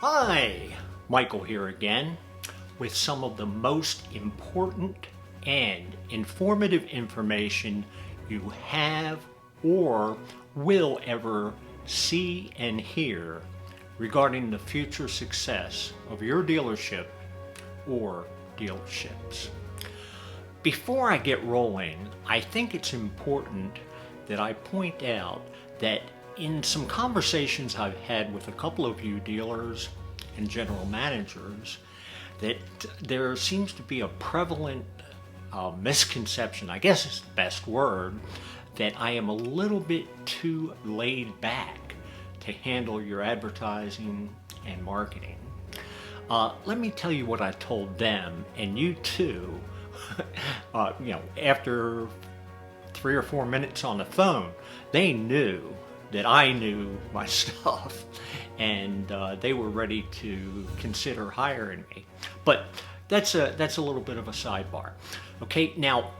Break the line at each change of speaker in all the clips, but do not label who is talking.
Hi, Michael here again with some of the most important and informative information you have or will ever see and hear regarding the future success of your dealership or dealerships. Before I get rolling, I think it's important that I point out that in some conversations I've had with a couple of you dealers and general managers, that there seems to be a prevalent misconception, I guess is the best word, that I am a little bit too laid back to handle your advertising and marketing. Let me tell you what I told them, and you too, after 3 or 4 minutes on the phone, they knew that I knew my stuff, and they were ready to consider hiring me. But that's a little bit of a sidebar. Okay, now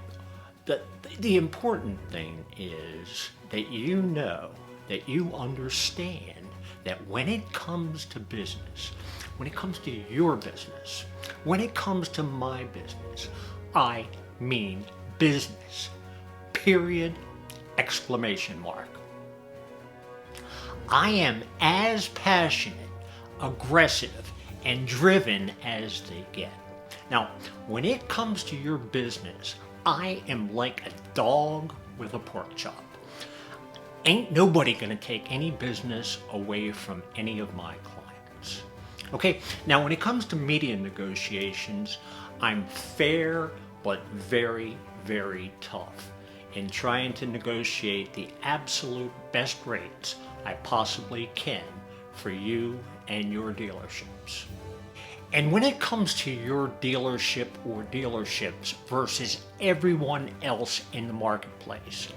the important thing is that you know, that you understand that when it comes to business, when it comes to your business, when it comes to my business, I mean business. Period, exclamation mark. I am as passionate, aggressive, and driven as they get. Now, when it comes to your business, I am like a dog with a pork chop. Ain't nobody gonna take any business away from any of my clients. Okay, now when it comes to media negotiations, I'm fair but very, very tough in trying to negotiate the absolute best rates I possibly can for you and your dealerships. And when it comes to your dealership or dealerships versus everyone else in the marketplace,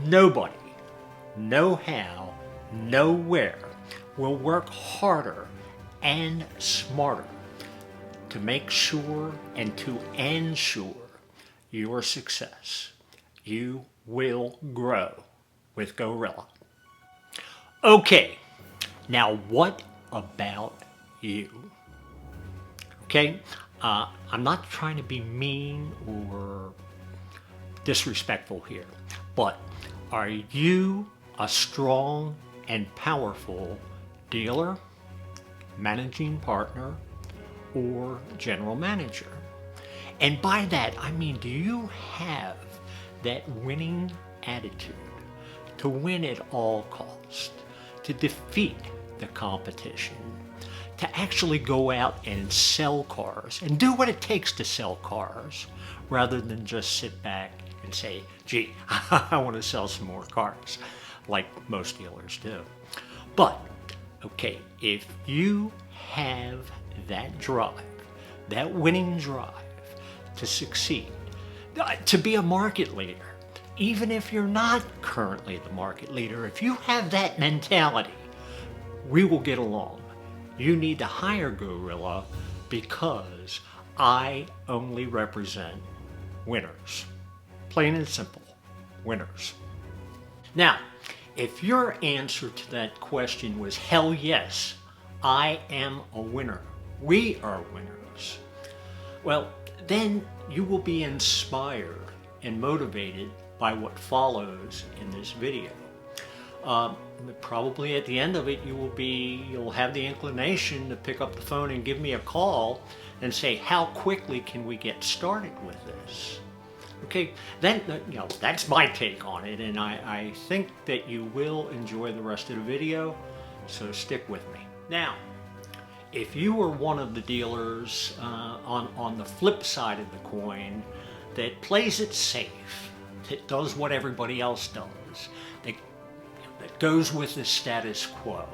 nobody, no how, nowhere will work harder and smarter to make sure and to ensure your success. You will grow with Go-Rilla. Okay, now what about you? Okay, I'm not trying to be mean or disrespectful here, but are you a strong and powerful dealer, managing partner, or general manager? And by that, I mean, do you have that winning attitude to win at all costs, to defeat the competition, to actually go out and sell cars and do what it takes to sell cars rather than just sit back and say, gee, I want to sell some more cars, like most dealers do. But, okay, if you have that drive, that winning drive to succeed, to be a market leader, even if you're not currently the market leader, if you have that mentality, we will get along. You need to hire Go-Rilla because I only represent winners. Plain and simple, winners. Now, if your answer to that question was hell yes, I am a winner, we are winners, well, then you will be inspired and motivated by what follows in this video. Probably at the end of it, you'll have the inclination to pick up the phone and give me a call and say, how quickly can we get started with this? Okay, then, that's my take on it, and I think that you will enjoy the rest of the video, so stick with me. Now, if you are one of the dealers on the flip side of the coin that plays it safe, that does what everybody else does, that goes with the status quo,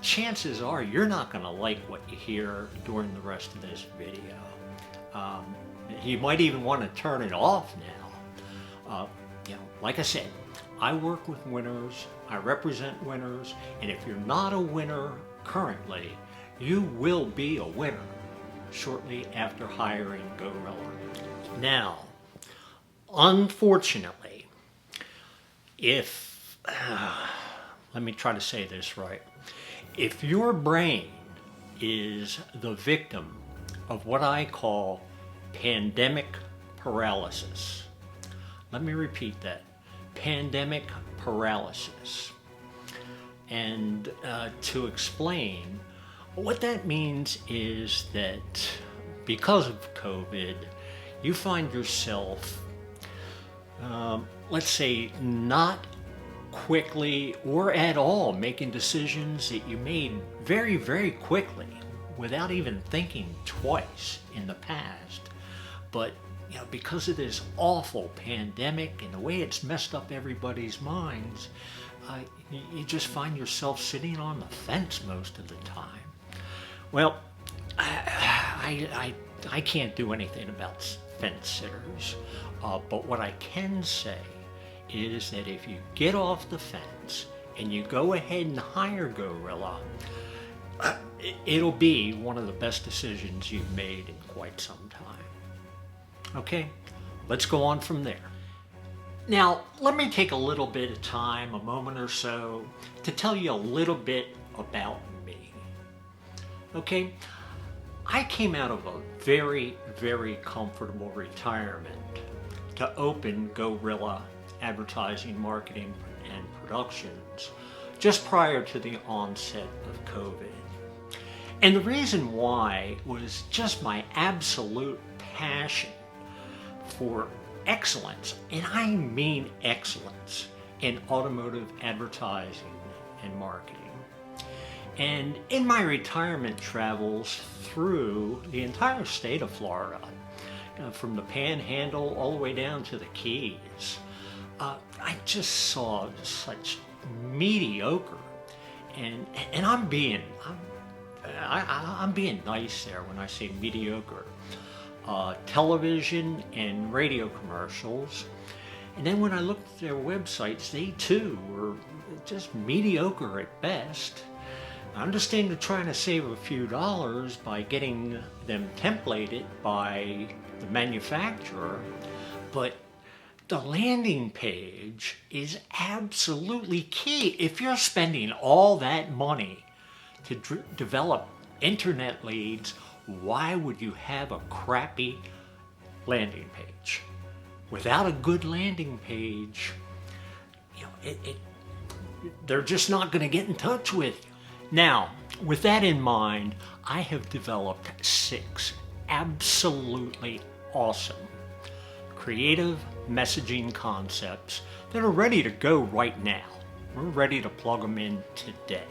chances are you're not going to like what you hear during the rest of this video. You might even want to turn it off now. Like I said, I work with winners, I represent winners, and if you're not a winner currently, you will be a winner shortly after hiring Go-Rilla. Now, unfortunately, if, let me try to say this right, If your brain is the victim of what I call pandemic paralysis, let me repeat that, pandemic paralysis. And to explain, what that means is that because of COVID, you find yourself, let's say, not quickly or at all making decisions that you made very, very quickly without even thinking twice in the past. But because of this awful pandemic and the way it's messed up everybody's minds, you just find yourself sitting on the fence most of the time. Well, I can't do anything about fence sitters, but what I can say is that if you get off the fence and you go ahead and hire Go-Rilla, it'll be one of the best decisions you've made in quite some time. Okay, let's go on from there. Now, let me take a little bit of time, a moment or so, to tell you a little bit about me. Okay, I came out of a very, very comfortable retirement to open Go-Rilla Advertising, Marketing, and Productions just prior to the onset of COVID. And the reason why was just my absolute passion for excellence, and I mean excellence, in automotive advertising and marketing. And in my retirement travels through the entire state of Florida, from the Panhandle all the way down to the Keys, I just saw such mediocre, and I'm being nice there when I say mediocre, television and radio commercials. And then when I looked at their websites, they too were just mediocre at best. I understand they're trying to save a few dollars by getting them templated by the manufacturer, but the landing page is absolutely key. If you're spending all that money to develop internet leads, why would you have a crappy landing page? Without a good landing page, they're just not going to get in touch with you. Now, with that in mind, I have developed 6 absolutely awesome creative messaging concepts that are ready to go right now. We're ready to plug them in today.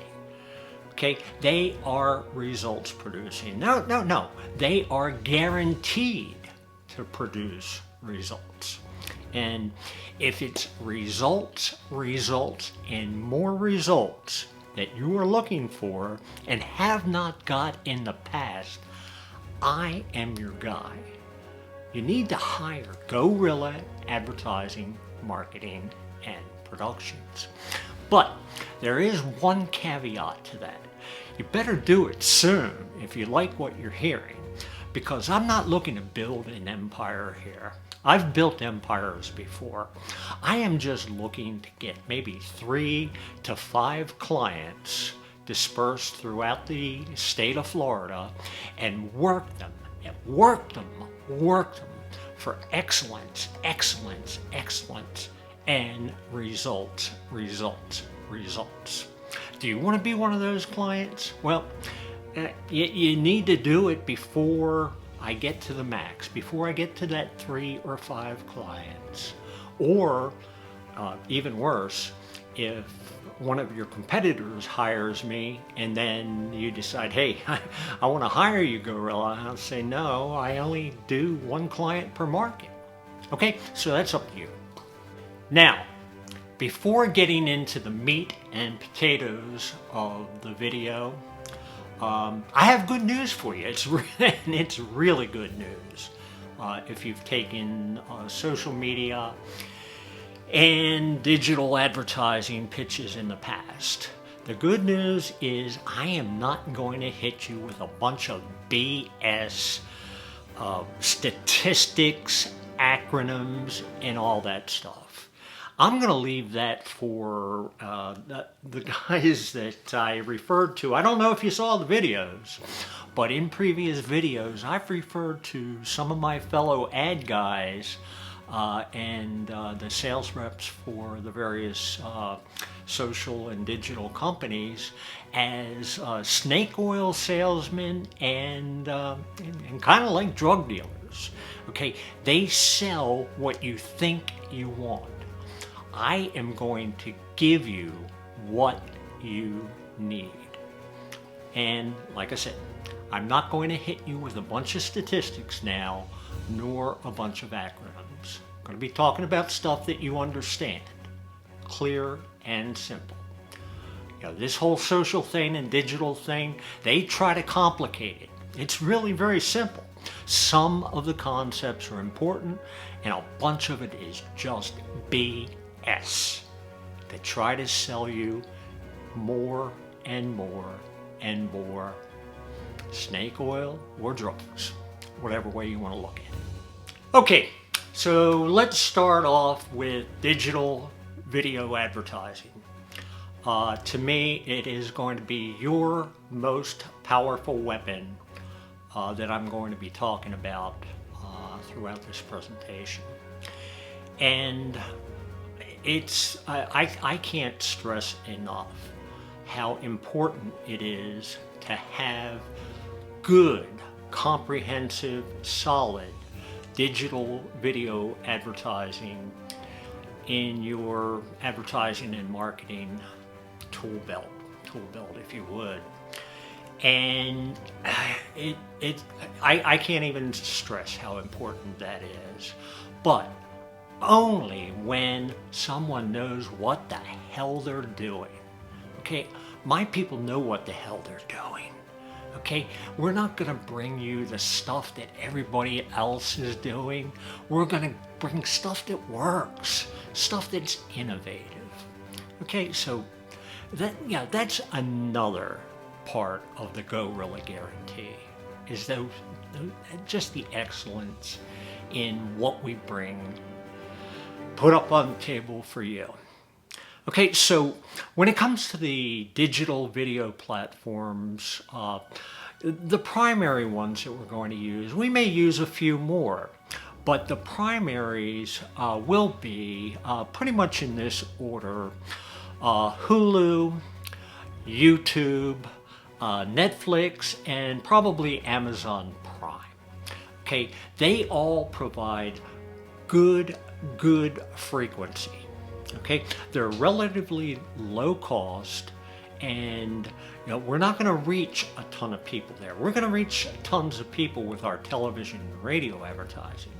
Okay, they are results producing. No, they are guaranteed to produce results. And if it's results, and more results that you are looking for and have not got in the past, I am your guy. You need to hire Go-Rilla Advertising, Marketing, and Productions. But there is one caveat to that. You better do it soon if you like what you're hearing, because I'm not looking to build an empire here. I've built empires before. I am just looking to get maybe 3 to 5 clients dispersed throughout the state of Florida and work them for excellence, and results. Do you want to be one of those clients? Well, you need to do it before I get to the max, before I get to that 3 or 5 clients. Or even worse, if one of your competitors hires me and then you decide, hey, I want to hire you, Go-Rilla, I'll say, no, I only do 1 client per market. Okay, so that's up to you. Now, before getting into the meat and potatoes of the video, I have good news for you. It's really good news. If you've taken social media and digital advertising pitches in the past, the good news is I am not going to hit you with a bunch of BS statistics, acronyms, and all that stuff. I'm going to leave that for the guys that I referred to. I don't know if you saw the videos, but in previous videos, I've referred to some of my fellow ad guys and the sales reps for the various social and digital companies as snake oil salesmen and kind of like drug dealers. Okay, they sell what you think you want. I am going to give you what you need. And like I said, I'm not going to hit you with a bunch of statistics now, nor a bunch of acronyms. I'm going to be talking about stuff that you understand, clear and simple. You know, this whole social thing and digital thing, they try to complicate it. It's really very simple. Some of the concepts are important, and a bunch of it is just BS. They try to sell you more and more and more snake oil or drugs, whatever way you want to look at it. Okay, so let's start off with digital video advertising. To me, it is going to be your most powerful weapon that I'm going to be talking about throughout this presentation. And I can't stress enough how important it is to have good, comprehensive, solid digital video advertising in your advertising and marketing tool belt if you would. And I can't even stress how important that is. But only when someone knows what the hell they're doing. Okay, my people know what the hell they're doing. Okay, we're not going to bring you the stuff that everybody else is doing. We're going to bring stuff that works, stuff that's innovative. Okay, so that's another part of the Go-Rilla guarantee, is just the excellence in what we bring, put up on the table for you. Okay, so when it comes to the digital video platforms, the primary ones that we're going to use, we may use a few more, but the primaries will be pretty much in this order: Hulu, YouTube, Netflix, and probably Amazon Prime. Okay, they all provide good frequency. Okay, they're relatively low cost, and we're not going to reach a ton of people there. We're going to reach tons of people with our television and radio advertising,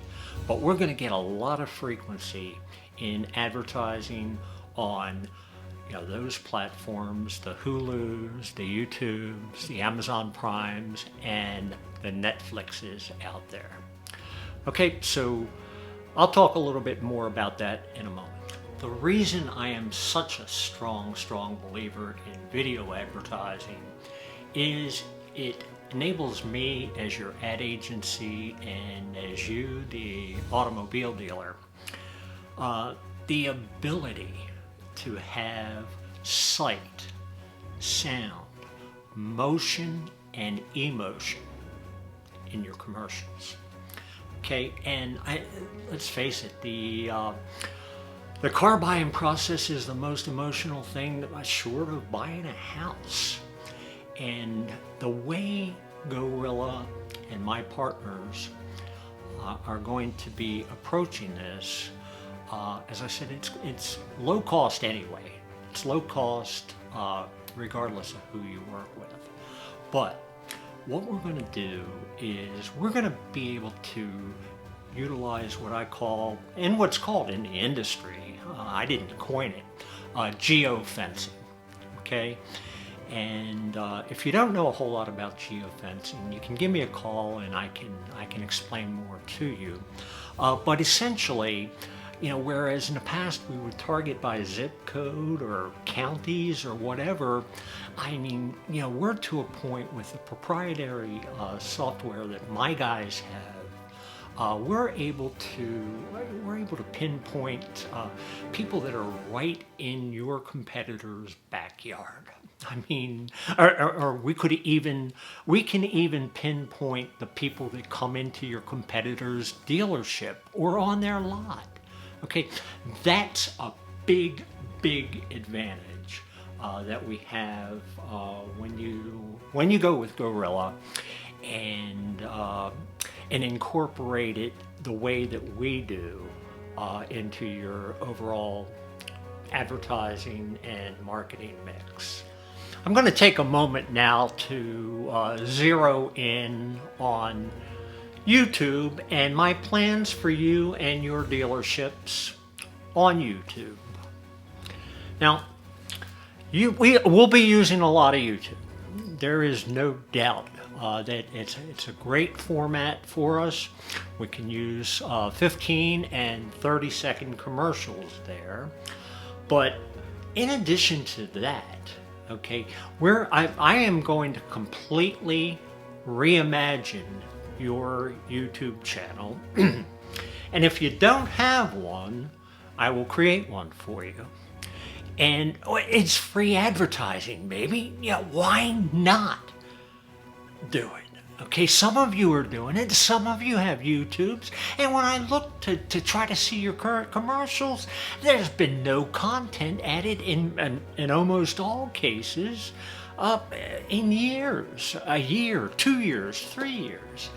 but we're going to get a lot of frequency in advertising on those platforms: the Hulus, the YouTubes, the Amazon Primes, and the Netflixes out there. Okay, so I'll talk a little bit more about that in a moment. The reason I am such a strong believer in video advertising is it enables me as your ad agency and as you, the automobile dealer, the ability to have sight, sound, motion, and emotion in your commercials. Okay, and let's face it, the car buying process is the most emotional thing, short of buying a house. And the way Go-Rilla and my partners are going to be approaching this, as I said, it's low cost anyway. It's low cost regardless of who you work with. But what we're going to do is we're going to be able to utilize what I call, and what's called in the industry, I didn't coin it, geofencing. Okay, and if you don't know a whole lot about geofencing, you can give me a call and I can explain more to you. But essentially, whereas in the past we would target by zip code or counties or whatever, I mean, we're to a point with the proprietary software that my guys have, we're able to pinpoint people that are right in your competitor's backyard. I mean, or we can even pinpoint the people that come into your competitor's dealership or on their lot. Okay, that's a big advantage that we have when you go with Go-Rilla and incorporate it the way that we do into your overall advertising and marketing mix. I'm going to take a moment now to zero in on YouTube and my plans for you and your dealerships on YouTube. Now, we'll be using a lot of YouTube. There is no doubt that it's a great format for us. We can use 15 and 30-second commercials there. But in addition to that, okay, I am going to completely reimagine your YouTube channel. And if you don't have one, I will create one for you. And it's free advertising, baby. Yeah, why not do it? Okay, some of you are doing it, some of you have YouTubes, and when I look to try to see your current commercials, there's been no content added in almost all cases in years, a year, 2 years, 3 years.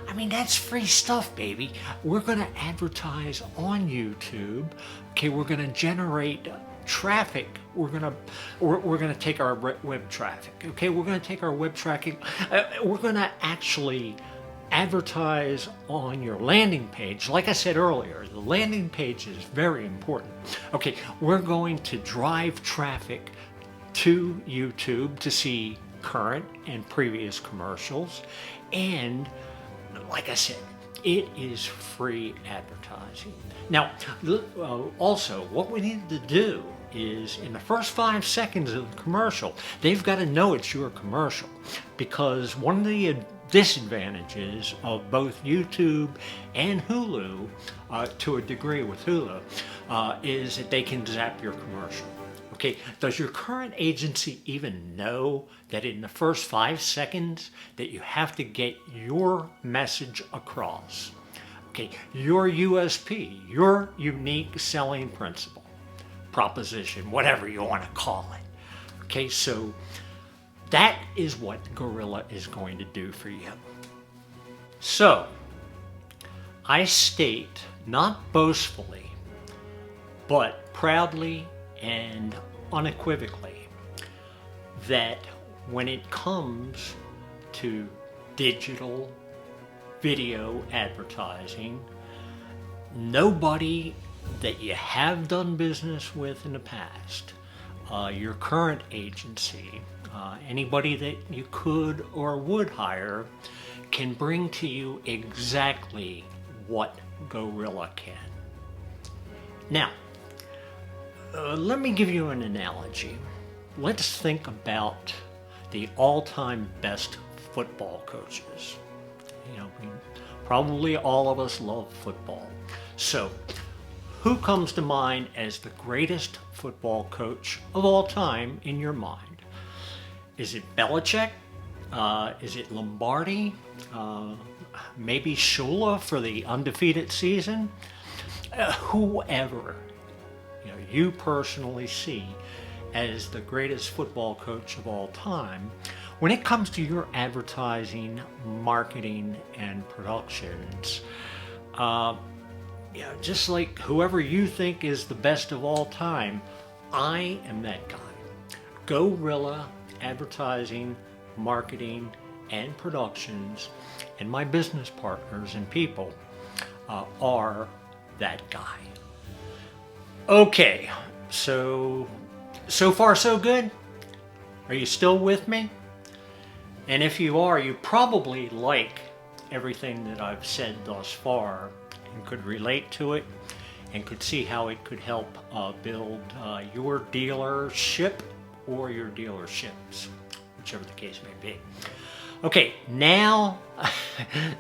I mean, that's free stuff, baby. We're going to advertise on YouTube. Okay, we're going to generate traffic. We're gonna take our web traffic. Okay, we're gonna take our web traffic. We're gonna actually advertise on your landing page. Like I said earlier, the landing page is very important. Okay, we're going to drive traffic to YouTube to see current and previous commercials, and like I said, it is free advertising. Now, also, what we need to do is in the first 5 seconds of the commercial, they've got to know it's your commercial, because one of the disadvantages of both YouTube and Hulu, to a degree with Hulu, is that they can zap your commercial. Okay, does your current agency even know that in the first 5 seconds that you have to get your message across? Okay, your USP, your unique selling principle, proposition, whatever you want to call it. Okay, so that is what Go-Rilla is going to do for you. So, I state, not boastfully, but proudly and unequivocally, that when it comes to digital video advertising, nobody that you have done business with in the past, your current agency, anybody that you could or would hire, can bring to you exactly what Go-Rilla can. Now, let me give you an analogy. Let's think about the all-time best football coaches. You know, probably all of us love football. So, who comes to mind as the greatest football coach of all time in your mind? Is it Belichick? Is it Lombardi? Maybe Shula for the undefeated season? Whoever you personally see as the greatest football coach of all time, when it comes to your advertising, marketing, and productions, just like whoever you think is the best of all time, I am that guy. Go-Rilla Advertising, Marketing, and Productions, and my business partners and people are that guy. Okay, so far so good? Are you still with me? And if you are, you probably like everything that I've said thus far and could relate to it and could see how it could help build your dealership or your dealerships, whichever the case may be. Okay, now,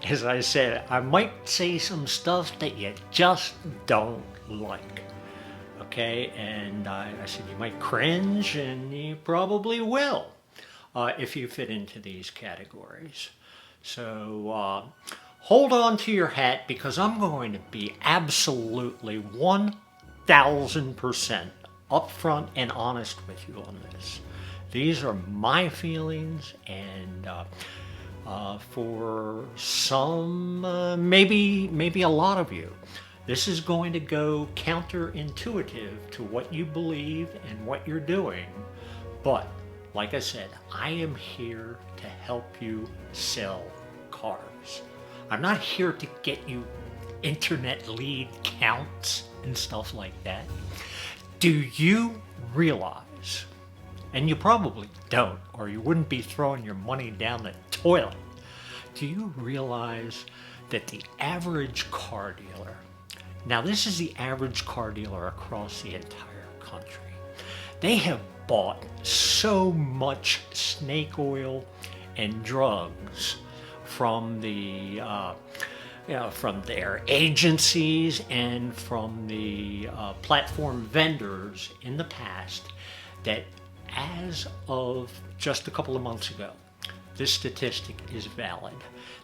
as I said, I might say some stuff that you just don't like. Okay, and I said you might cringe, and you probably will if you fit into these categories. So hold on to your hat, because I'm going to be absolutely 1000% upfront and honest with you on this. These are my feelings, and for some, maybe a lot of you, this is going to go counterintuitive to what you believe and what you're doing. But like I said, I am here to help you sell cars. I'm not here to get you internet lead counts and stuff like that. Do you realize, and you probably don't, or you wouldn't be throwing your money down the toilet, do you realize that the average car dealer, now this is the average car dealer across the entire country, they have bought so much snake oil and drugs from the from their agencies and from the platform vendors in the past, that as of just a couple of months ago, this statistic is valid.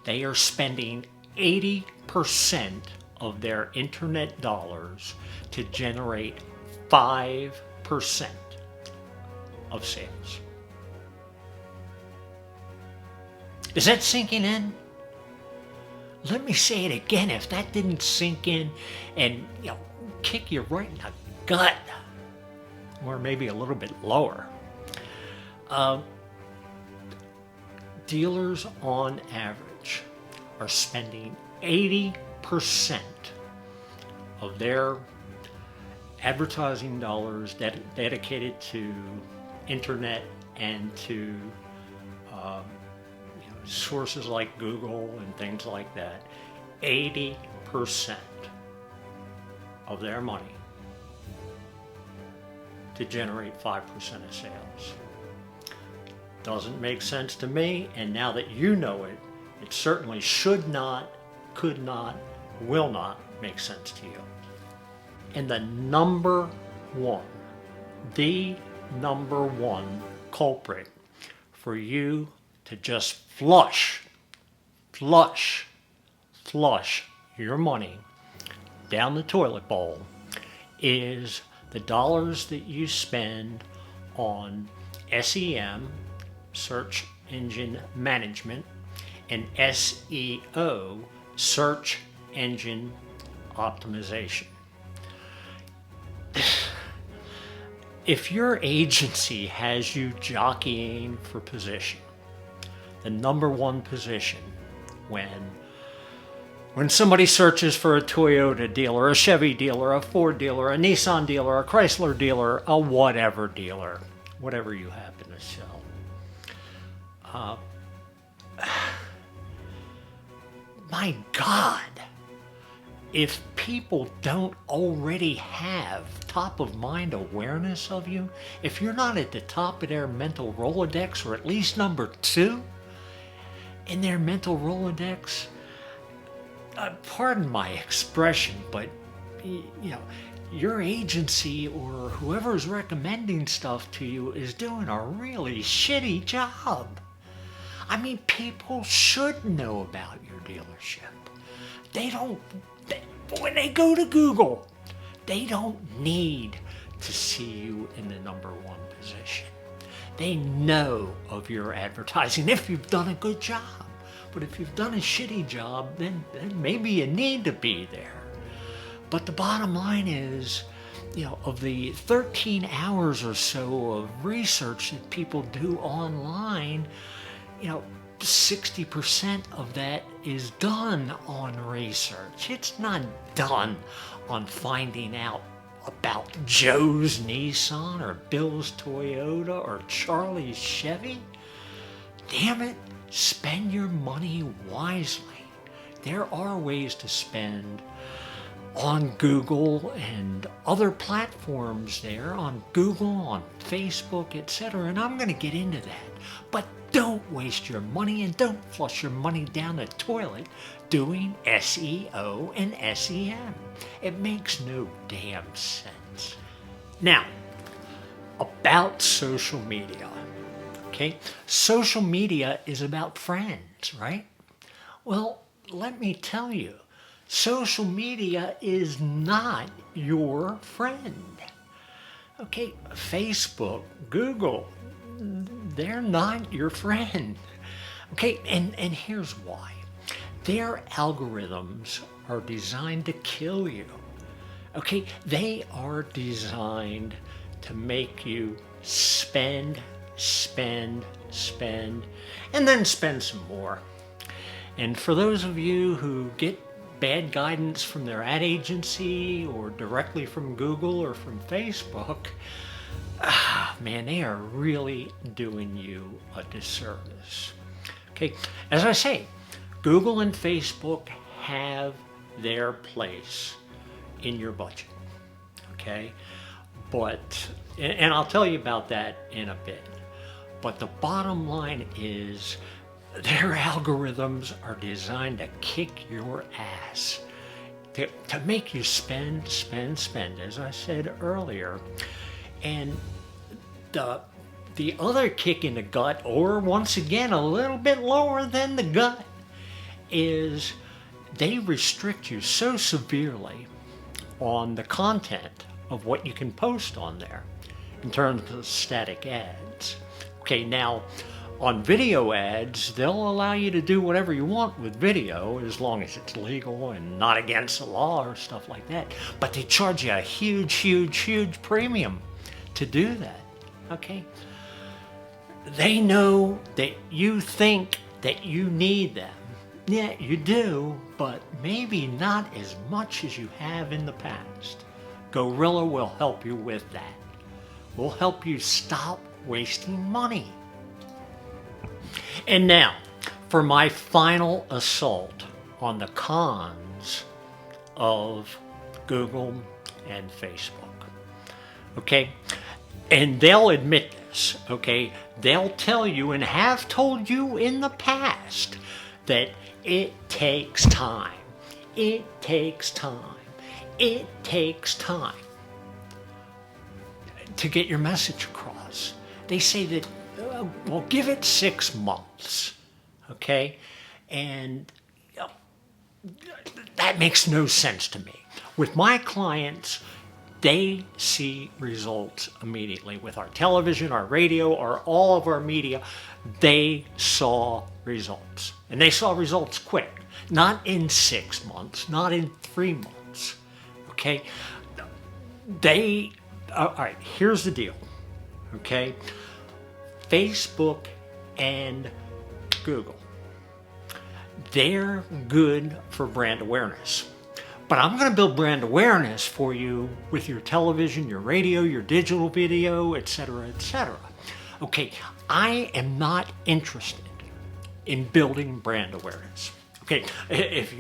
They are spending 80% of their internet dollars to generate 5% of sales. Is that sinking in? Let me say it again if that didn't sink in and kick you right in the gut, or maybe a little bit lower. Dealers on average are spending 80% of their advertising dollars dedicated to internet and to sources like Google and things like that. 80% of their money to generate 5% of sales. Doesn't make sense to me, and now that you know it, it certainly should not, could not, will not make sense to you. And the number one culprit for you to just flush your money down the toilet bowl is the dollars that you spend on SEM, search engine management, and SEO, search engine optimization. If your agency has you jockeying for position, the number one position, when somebody searches for a Toyota dealer, a Chevy dealer, a Ford dealer, a Nissan dealer, a Chrysler dealer, a whatever dealer, whatever you happen to sell, my God, if people don't already have top of mind awareness of you, if you're not at the top of their mental Rolodex, or at least number 2 in their mental Rolodex, pardon my expression, but your agency or whoever's recommending stuff to you is doing a really shitty job. I mean, people should know about your dealership. When they go to Google, they don't need to see you in the number 1 position. They know of your advertising if you've done a good job. But if you've done a shitty job, then maybe you need to be there. But the bottom line is, of the 13 hours or so of research that people do online, 60% of that is done on research. It's not done on finding out about Joe's Nissan or Bill's Toyota or Charlie's Chevy. Damn it, spend your money wisely. There are ways to spend on Google and other platforms there, on Google, on Facebook, etc. And I'm going to get into that. But don't waste your money and don't flush your money down the toilet doing SEO and SEM. It makes no damn sense. Now, about social media. Okay, social media is about friends, right? Well, let me tell you, social media is not your friend. Okay, Facebook, Google, they're not your friend. Okay, and here's why. Their algorithms are designed to kill you. Okay, they are designed to make you spend, and then spend some more. And for those of you who get bad guidance from their ad agency or directly from Google or from Facebook, man, they are really doing you a disservice. Okay, as I say, Google and Facebook have their place in your budget. Okay, but, and I'll tell you about that in a bit. But the bottom line is their algorithms are designed to kick your ass, to make you spend, as I said earlier. And the other kick in the gut, or once again a little bit lower than the gut, is they restrict you so severely on the content of what you can post on there in terms of static ads. Okay, now on video ads, they'll allow you to do whatever you want with video as long as it's legal and not against the law or stuff like that. But they charge you a huge premium to do that. Okay? They know that you think that you need them. Yeah, you do, but maybe not as much as you have in the past. Go-Rilla will help you with that. We'll help you stop wasting money. And now, for my final assault on the cons of Google and Facebook. Okay? And they'll admit this, okay? They'll tell you and have told you in the past that it takes time. It takes time. It takes time to get your message across. They say that, well, give it 6 months, okay? And that makes no sense to me. With my clients, they see results immediately. With our television, our radio, all of our media, they saw results. And they saw results quick. Not in 6 months, not in 3 months, okay? All right, here's the deal, okay? Facebook and Google, they're good for brand awareness. But I'm going to build brand awareness for you with your television, your radio, your digital video, etc., etc. Okay, I am not interested in building brand awareness. Okay, if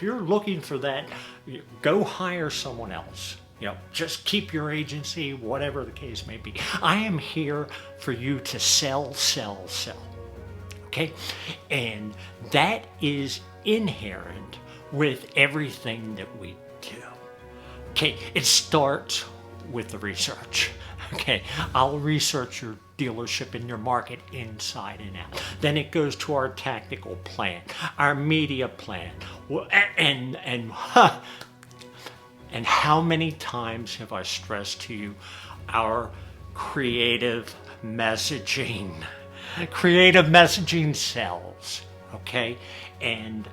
you're looking for that, go hire someone else. Just keep your agency, whatever the case may be. I am here for you to sell. Okay? And that is inherent with everything that we do. Okay, it starts with the research. Okay, I'll research your dealership and your market inside and out. Then it goes to our tactical plan, our media plan, and how many times have I stressed to you our creative messaging? Creative messaging sells, okay? And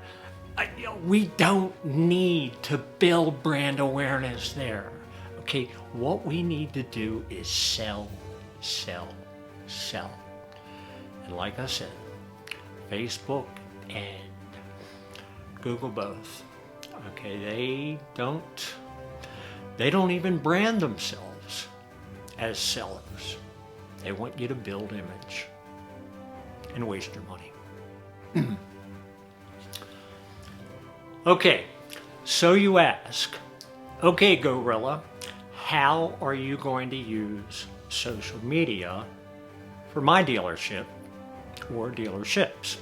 we don't need to build brand awareness there, okay? What we need to do is sell. And like I said, Facebook and Google both, okay, they don't even brand themselves as sellers. They want you to build image and waste your money. Okay, so you ask, okay, Go-Rilla, how are you going to use social media for my dealership or dealerships.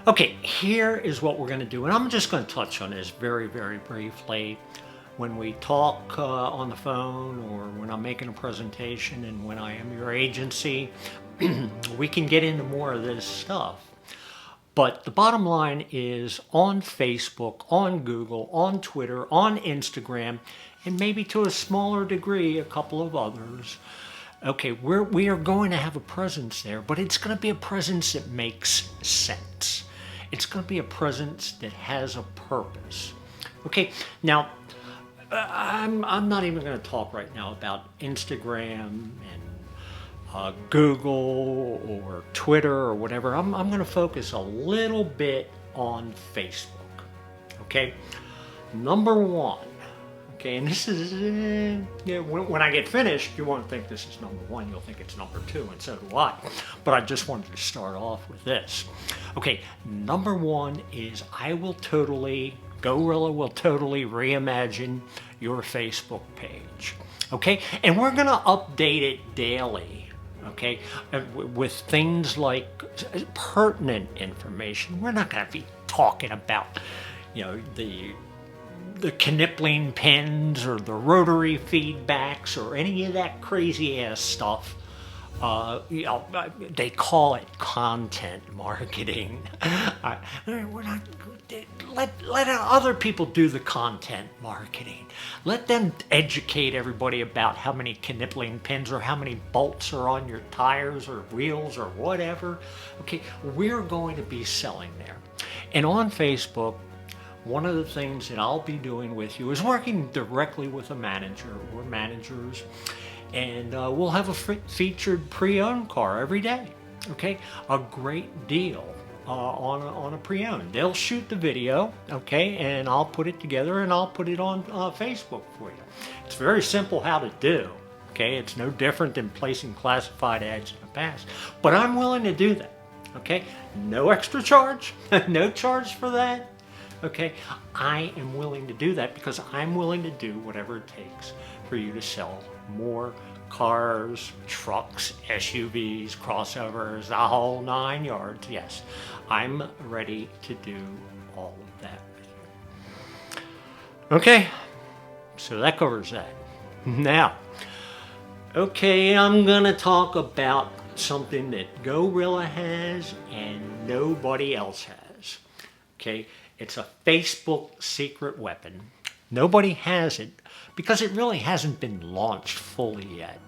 Okay, here is what we're going to do, and I'm just going to touch on this very, very briefly. When we talk on the phone, or when I'm making a presentation, and when I am your agency, we can get into more of this stuff. But the bottom line is, on Facebook, on Google, on Twitter, on Instagram, and maybe to a smaller degree, a couple of others, okay, we are going to have a presence there, but it's going to be a presence that makes sense. It's going to be a presence that has a purpose. Okay, now, I'm not even going to talk right now about Instagram and Google or Twitter or whatever. I'm going to focus a little bit on Facebook. Okay, number one. Okay, and this is, when I get finished, you won't think this is number one, you'll think it's number two, and so do I. But I just wanted to start off with this. Okay, number one is Go-Rilla will totally reimagine your Facebook page. Okay, and we're going to update it daily. Okay, with things like pertinent information. We're not going to be talking about, the Knippling pins or the rotary feedbacks or any of that crazy ass stuff. They call it content marketing. Let other people do the content marketing. Let them educate everybody about how many Knippling pins or how many bolts are on your tires or wheels or whatever. Okay, we're going to be selling there. And on Facebook, one of the things that I'll be doing with you is working directly with a manager or managers, and we'll have a featured pre-owned car every day. Okay, a great deal on a pre-owned. They'll shoot the video, okay, and I'll put it together and I'll put it on Facebook for you. It's very simple how to do. Okay, it's no different than placing classified ads in the past, but I'm willing to do that. Okay, no extra charge, no charge for that. Okay, I am willing to do that because I'm willing to do whatever it takes for you to sell more cars, trucks, SUVs, crossovers, the whole 9 yards. Yes, I'm ready to do all of that with you. Okay, so that covers that. Now, okay, I'm gonna talk about something that Go-Rilla has and nobody else has. Okay, it's a Facebook secret weapon. Nobody has it because it really hasn't been launched fully yet.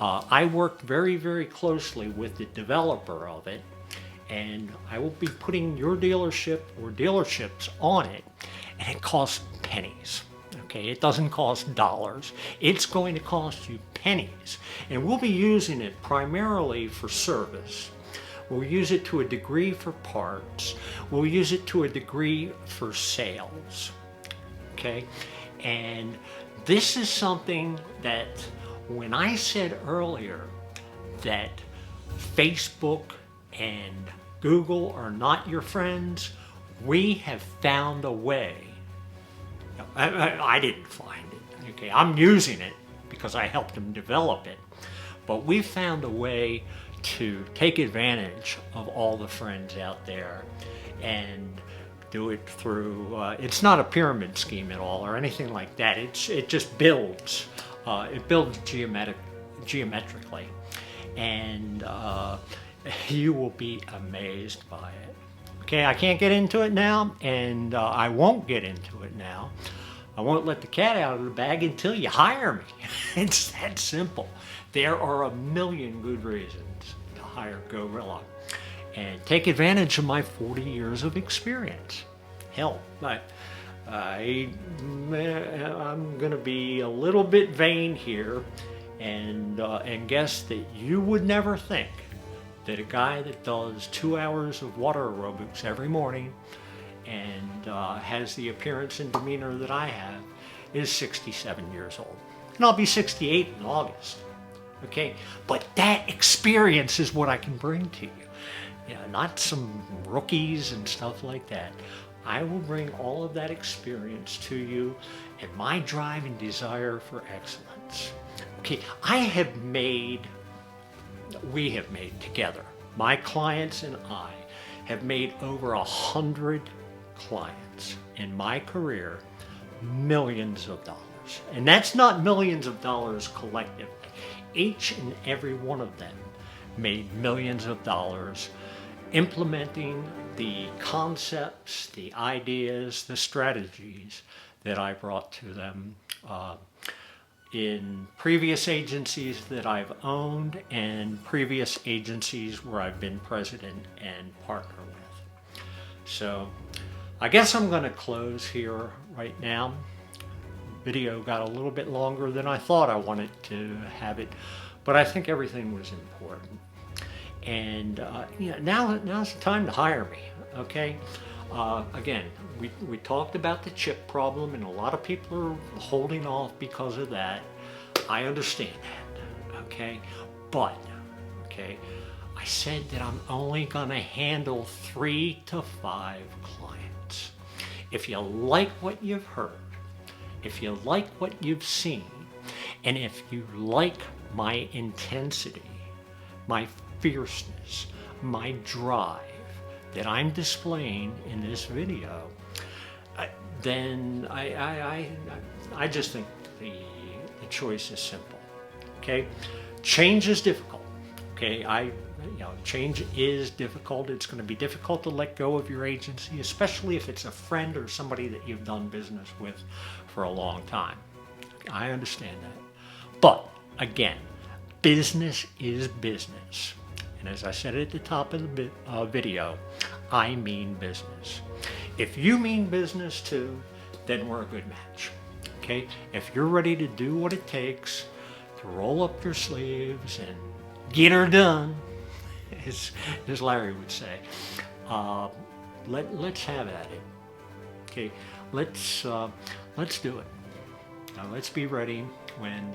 I worked very, very closely with the developer of it, and I will be putting your dealership or dealerships on it, and it costs pennies. Okay, it doesn't cost dollars. It's going to cost you pennies, and we'll be using it primarily for service. We'll use it to a degree for parts. We'll use it to a degree for sales. Okay, and this is something that when I said earlier that Facebook and Google are not your friends, we have found a way. I didn't find it. Okay, I'm using it because I helped them develop it. But we found a way to take advantage of all the friends out there and do it through, it's not a pyramid scheme at all or anything like that. It just builds. It builds geometrically. And you will be amazed by it. Okay, I can't get into it now, and I won't get into it now. I won't let the cat out of the bag until you hire me. It's that simple. There are a million good reasons to hire Go-Rilla and take advantage of my 40 years of experience. Hell, I'm going to be a little bit vain here and guess that you would never think that a guy that does 2 hours of water aerobics every morning and has the appearance and demeanor that I have is 67 years old. And I'll be 68 in August. Okay, but that experience is what I can bring to you. You know, not some rookies and stuff like that. I will bring all of that experience to you and my drive and desire for excellence. Okay, we have made together, My clients and I have made over 100 clients in my career millions of dollars. And that's not millions of dollars collectively. Each and every one of them made millions of dollars implementing the concepts, the ideas, the strategies that I brought to them in previous agencies that I've owned and previous agencies where I've been president and partner with. So I guess I'm going to close here right now. Video got a little bit longer than I thought I wanted to have it, but I think everything was important. And now's the time to hire me. Okay. Again, we talked about the chip problem, and a lot of people are holding off because of that. I understand that. Okay, but I said that I'm only going to handle 3 to 5 clients. If you like what you've heard, if you like what you've seen, and if you like my intensity, my fierceness, my drive that I'm displaying in this video, then I just think the choice is simple. Okay, change is difficult. Okay, change is difficult. It's going to be difficult to let go of your agency, especially if it's a friend or somebody that you've done business with for a long time. I understand that. But again, business is business. And as I said at the top of the video, I mean business. If you mean business too, then we're a good match. Okay? If you're ready to do what it takes to roll up your sleeves and get her done, as Larry would say, let's have at it. Okay? Let's do it. Now let's be ready when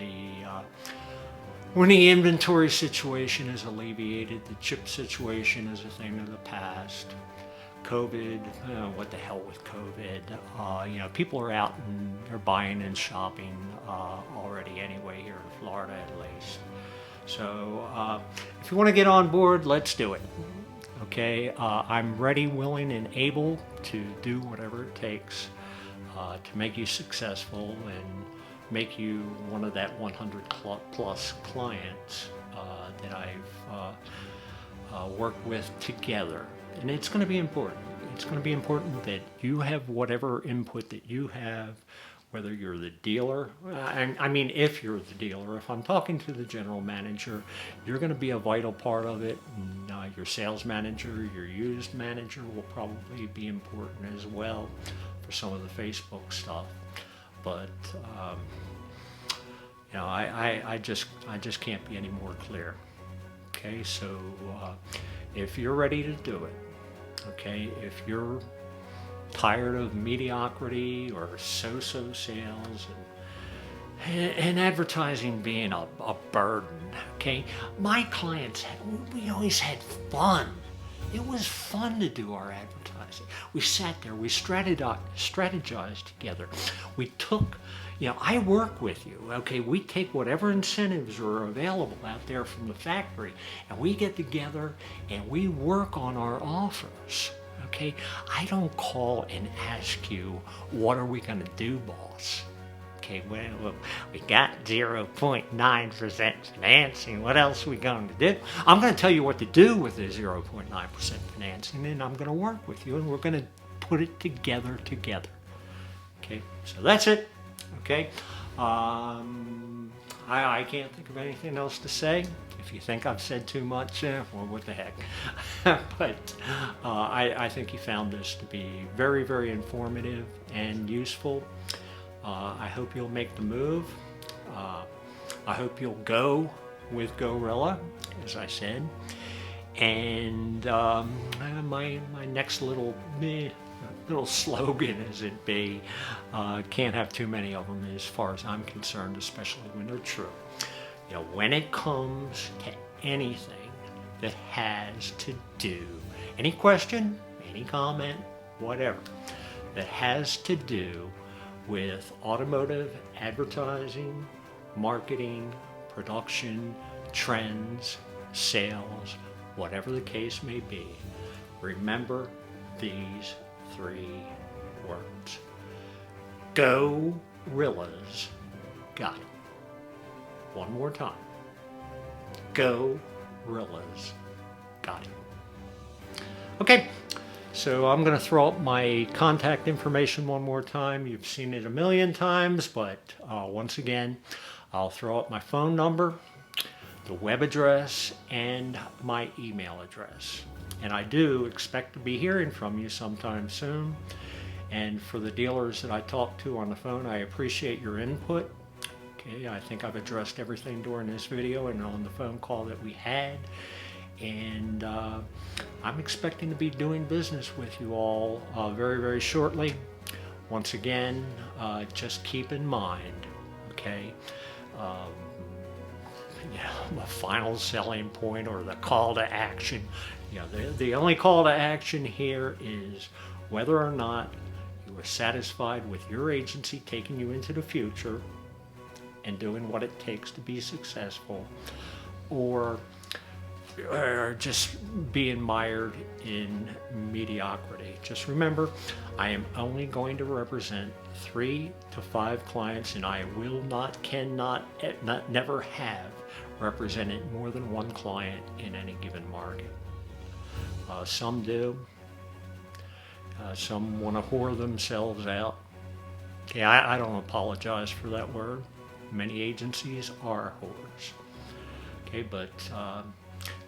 the inventory situation is alleviated, the chip situation is a thing of the past. COVID, what the hell with COVID? People are out and they're buying and shopping already anyway here in Florida at least. So if you want to get on board, let's do it. Okay, I'm ready, willing, and able to do whatever it takes to make you successful and make you one of that 100 plus clients that I've worked with together. And it's going to be important. It's going to be important that you have whatever input that you have, whether you're the dealer. I mean, if you're the dealer, if I'm talking to the general manager, you're going to be a vital part of it. And, your sales manager, your used manager will probably be important as well for some of the Facebook stuff. But I just can't be any more clear. Okay, so if you're ready to do it, okay, if you're tired of mediocrity or so-so sales and advertising being a burden, okay, my clients, we always had fun. It was fun to do our advertising. We sat there, we strategized together. We took, I work with you, okay? We take whatever incentives are available out there from the factory, and we get together and we work on our offers, okay? I don't call and ask you, what are we gonna do, boss? Okay, well, we got 0.9% financing. What else are we going to do? I'm going to tell you what to do with the 0.9% financing, and I'm going to work with you, and we're going to put it together. Okay, so that's it. Okay, I can't think of anything else to say. If you think I've said too much, well, what the heck. But I think you found this to be very, very informative and useful. I hope you'll make the move. I hope you'll go with Go-Rilla, as I said. And my next little slogan, as it be, can't have too many of them as far as I'm concerned, especially when they're true. When it comes to anything that has to do, any question, any comment, whatever, that has to do with automotive advertising, marketing, production, trends, sales, whatever the case may be, remember these 3 words. Go-Rilla'S got it. One more time. Go-Rilla'S got it. Okay, so I'm going to throw up my contact information one more time. You've seen it a million times, but once again, I'll throw up my phone number, the web address, and my email address. And I do expect to be hearing from you sometime soon. And for the dealers that I talk to on the phone, I appreciate your input. Okay, I think I've addressed everything during this video and on the phone call that we had. And I'm expecting to be doing business with you all very, very shortly. Once again, just keep in mind, okay, the final selling point or the call to action. The only call to action here is whether or not you are satisfied with your agency taking you into the future and doing what it takes to be successful, or just being mired in mediocrity. Just remember, I am only going to represent 3 to 5 clients, and I will not, cannot, never have represented more than 1 client in any given market. Some do. Some want to whore themselves out. Okay, I don't apologize for that word. Many agencies are whores. Okay, but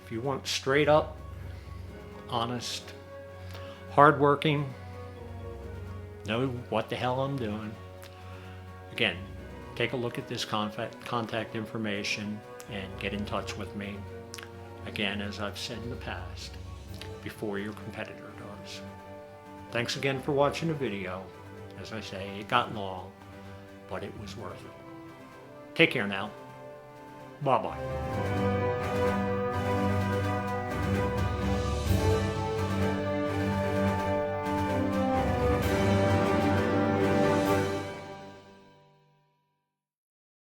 if you want straight up, honest, hardworking, know what the hell I'm doing, again, take a look at this contact information and get in touch with me. Again, as I've said in the past, before your competitor does. Thanks again for watching the video. As I say, it got long, but it was worth it. Take care now. Bye-bye.